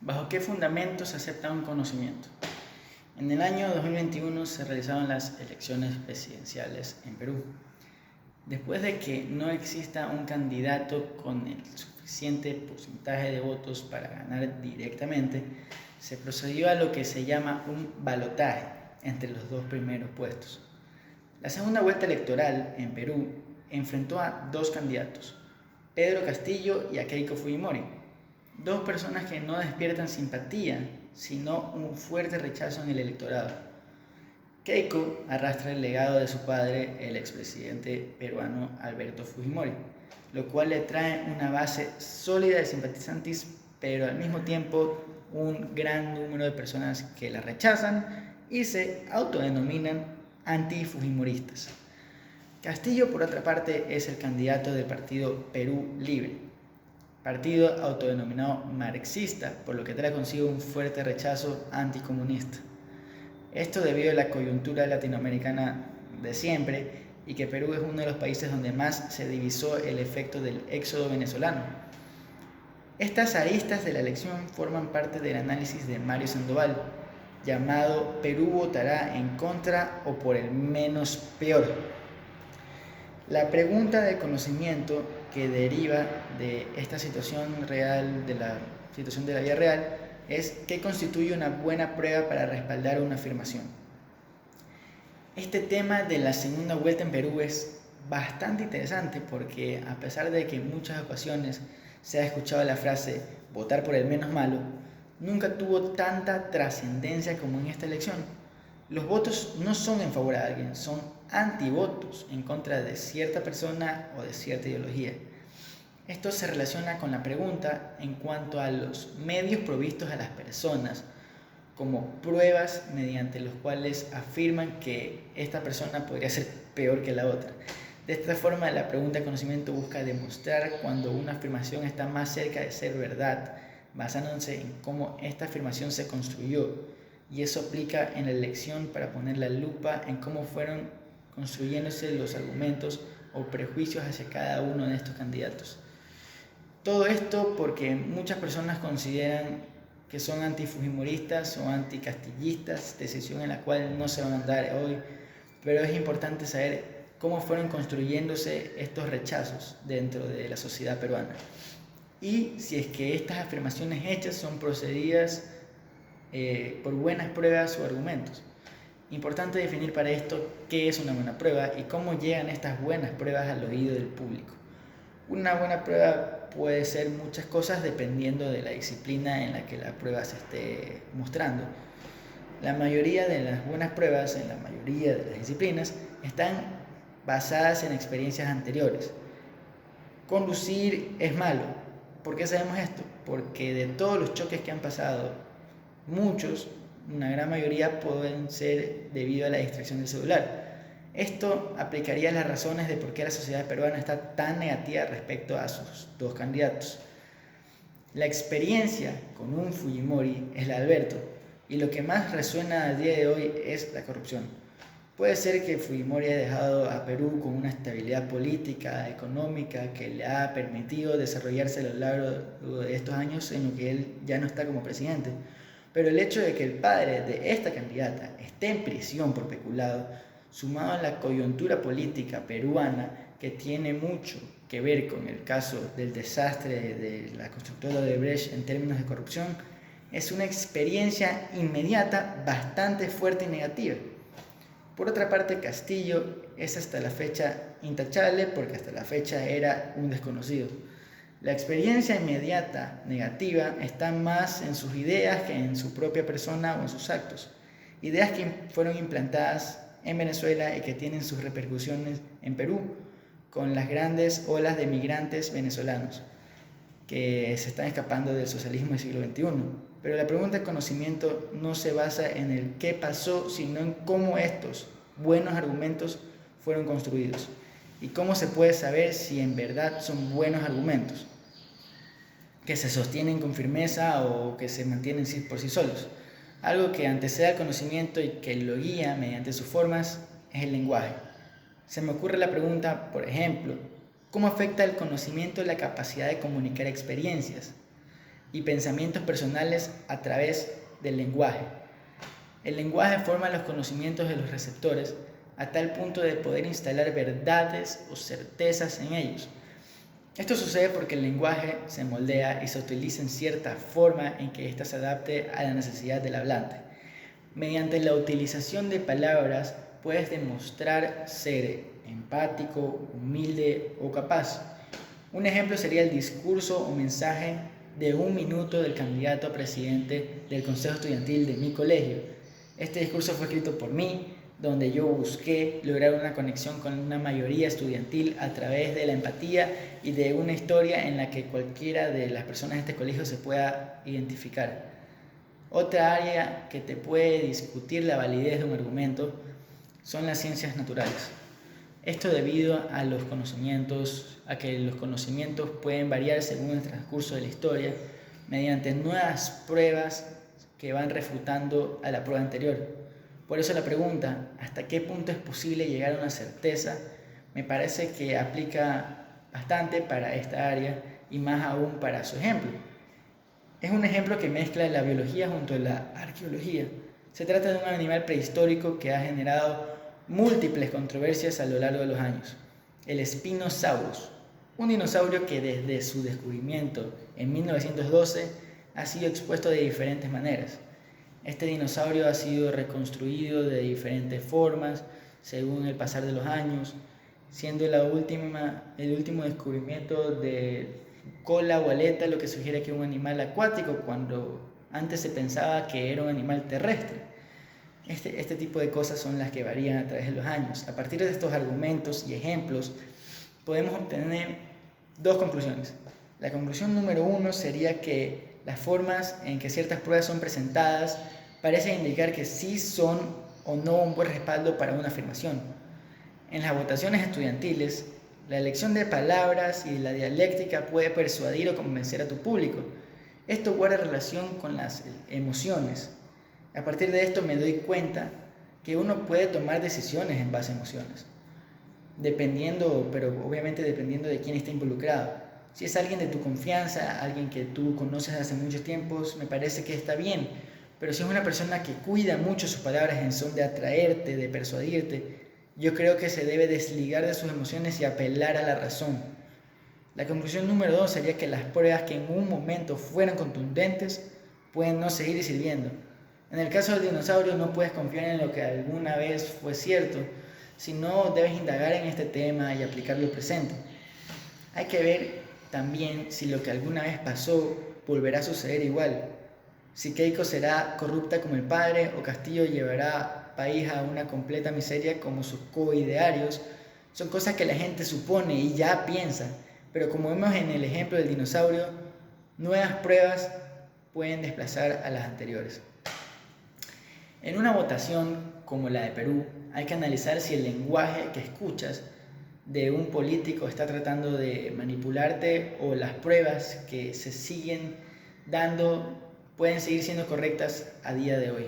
¿Bajo qué fundamentos se acepta un conocimiento? En el año 2021 se realizaron las elecciones presidenciales en Perú. Después de que no exista un candidato con el suficiente porcentaje de votos para ganar directamente, se procedió a lo que se llama un balotaje entre los dos primeros puestos. La segunda vuelta electoral en Perú enfrentó a dos candidatos, Pedro Castillo y a Keiko Fujimori, dos personas que no despiertan simpatía, sino un fuerte rechazo en el electorado. Keiko arrastra el legado de su padre, el expresidente peruano Alberto Fujimori, lo cual le trae una base sólida de simpatizantes, pero al mismo tiempo un gran número de personas que la rechazan y se autodenominan antifujimoristas. Castillo, por otra parte, es el candidato del partido Perú Libre, partido autodenominado marxista, por lo que trae consigo un fuerte rechazo anticomunista. Esto debido a la coyuntura latinoamericana de siempre y que Perú es uno de los países donde más se divisó el efecto del éxodo venezolano. Estas aristas de la elección forman parte del análisis de Mario Sandoval, llamado Perú votará en contra o por el menos peor. La pregunta de conocimiento que deriva de esta situación real, de la situación de la vida real, es ¿qué constituye una buena prueba para respaldar una afirmación? Este tema de la segunda vuelta en Perú es bastante interesante porque a pesar de que en muchas ocasiones se ha escuchado la frase votar por el menos malo, nunca tuvo tanta trascendencia como en esta elección. Los votos no son en favor a alguien, son antivotos en contra de cierta persona o de cierta ideología. Esto se relaciona con la pregunta en cuanto a los medios provistos a las personas como pruebas mediante los cuales afirman que esta persona podría ser peor que la otra. De esta forma, la pregunta de conocimiento busca demostrar cuando una afirmación está más cerca de ser verdad, basándose en cómo esta afirmación se construyó. Y eso aplica en la elección para poner la lupa en cómo fueron construyéndose los argumentos o prejuicios hacia cada uno de estos candidatos. Todo esto porque muchas personas consideran que son antifujimoristas o anticastillistas, decisión en la cual no se van a dar hoy, pero es importante saber cómo fueron construyéndose estos rechazos dentro de la sociedad peruana y si es que estas afirmaciones hechas son procedidas por buenas pruebas o argumentos. Importante definir para esto qué es una buena prueba y cómo llegan estas buenas pruebas al oído del público. Una buena prueba puede ser muchas cosas dependiendo de la disciplina en la que la prueba se esté mostrando. La mayoría de las buenas pruebas en la mayoría de las disciplinas están basadas en experiencias anteriores. Conducir es malo. ¿Por qué sabemos esto? Porque de todos los choques que han pasado, muchos, una gran mayoría pueden ser debido a la distracción del celular. Esto aplicaría las razones de por qué la sociedad peruana está tan negativa respecto a sus dos candidatos. La experiencia con un Fujimori es la de Alberto, y lo que más resuena a día de hoy es la corrupción. Puede ser que Fujimori haya dejado a Perú con una estabilidad política, económica, que le ha permitido desarrollarse a lo largo de estos años en lo que él ya no está como presidente. Pero el hecho de que el padre de esta candidata esté en prisión por peculado, sumado a la coyuntura política peruana que tiene mucho que ver con el caso del desastre de la constructora de Odebrecht en términos de corrupción, es una experiencia inmediata bastante fuerte y negativa. Por otra parte, Castillo es hasta la fecha intachable porque hasta la fecha era un desconocido. La experiencia inmediata negativa está más en sus ideas que en su propia persona o en sus actos. Ideas que fueron implantadas en Venezuela y que tienen sus repercusiones en Perú, con las grandes olas de migrantes venezolanos que se están escapando del socialismo del siglo XXI. Pero la pregunta de conocimiento no se basa en el qué pasó, sino en cómo estos buenos argumentos fueron construidos y cómo se puede saber si en verdad son buenos argumentos, que se sostienen con firmeza o que se mantienen por sí solos. Algo que antecede al conocimiento y que lo guía mediante sus formas es el lenguaje. Se me ocurre la pregunta, por ejemplo, ¿cómo afecta el conocimiento la capacidad de comunicar experiencias? y pensamientos personales a través del lenguaje. El lenguaje forma los conocimientos de los receptores a tal punto de poder instalar verdades o certezas en ellos. Esto sucede porque el lenguaje se moldea y se utiliza en cierta forma en que ésta se adapte a la necesidad del hablante. Mediante la utilización de palabras puedes demostrar ser empático, humilde o capaz. Un ejemplo sería el discurso o mensaje de 1 minuto del candidato a presidente del Consejo Estudiantil de mi colegio. Este discurso fue escrito por mí, donde yo busqué lograr una conexión con una mayoría estudiantil a través de la empatía y de una historia en la que cualquiera de las personas de este colegio se pueda identificar. Otra área que te puede discutir la validez de un argumento son las ciencias naturales. Esto debido a que los conocimientos pueden variar según el transcurso de la historia mediante nuevas pruebas que van refutando a la prueba anterior. Por eso la pregunta, ¿hasta qué punto es posible llegar a una certeza? Me parece que aplica bastante para esta área y más aún para su ejemplo. Es un ejemplo que mezcla la biología junto a la arqueología. Se trata de un animal prehistórico que ha generado múltiples controversias a lo largo de los años. El Spinosaurus, un dinosaurio que desde su descubrimiento en 1912 ha sido expuesto de diferentes maneras. Este dinosaurio ha sido reconstruido de diferentes formas según el pasar de los años, siendo el último descubrimiento de cola o aleta, lo que sugiere que es un animal acuático cuando antes se pensaba que era un animal terrestre. Este tipo de cosas son las que varían a través de los años. A partir de estos argumentos y ejemplos podemos obtener 2 conclusiones. La conclusión número 1 sería que las formas en que ciertas pruebas son presentadas parecen indicar que sí son o no un buen respaldo para una afirmación. En las votaciones estudiantiles, la elección de palabras y la dialéctica puede persuadir o convencer a tu público. Esto guarda relación con las emociones. A partir de esto me doy cuenta que uno puede tomar decisiones en base a emociones, pero obviamente dependiendo de quién está involucrado. Si es alguien de tu confianza, alguien que tú conoces hace muchos tiempos, me parece que está bien. Pero si es una persona que cuida mucho sus palabras en son de atraerte, de persuadirte, yo creo que se debe desligar de sus emociones y apelar a la razón. La conclusión número 2 sería que las pruebas que en un momento fueran contundentes pueden no seguir sirviendo. En el caso del dinosaurio no puedes confiar en lo que alguna vez fue cierto, sino debes indagar en este tema y aplicarlo al presente. Hay que ver también si lo que alguna vez pasó volverá a suceder igual. Si Keiko será corrupta como el padre o Castillo llevará país a una completa miseria como sus coidearios, son cosas que la gente supone y ya piensa, pero como vemos en el ejemplo del dinosaurio, nuevas pruebas pueden desplazar a las anteriores. En una votación como la de Perú, hay que analizar si el lenguaje que escuchas de un político está tratando de manipularte o las pruebas que se siguen dando pueden seguir siendo correctas a día de hoy.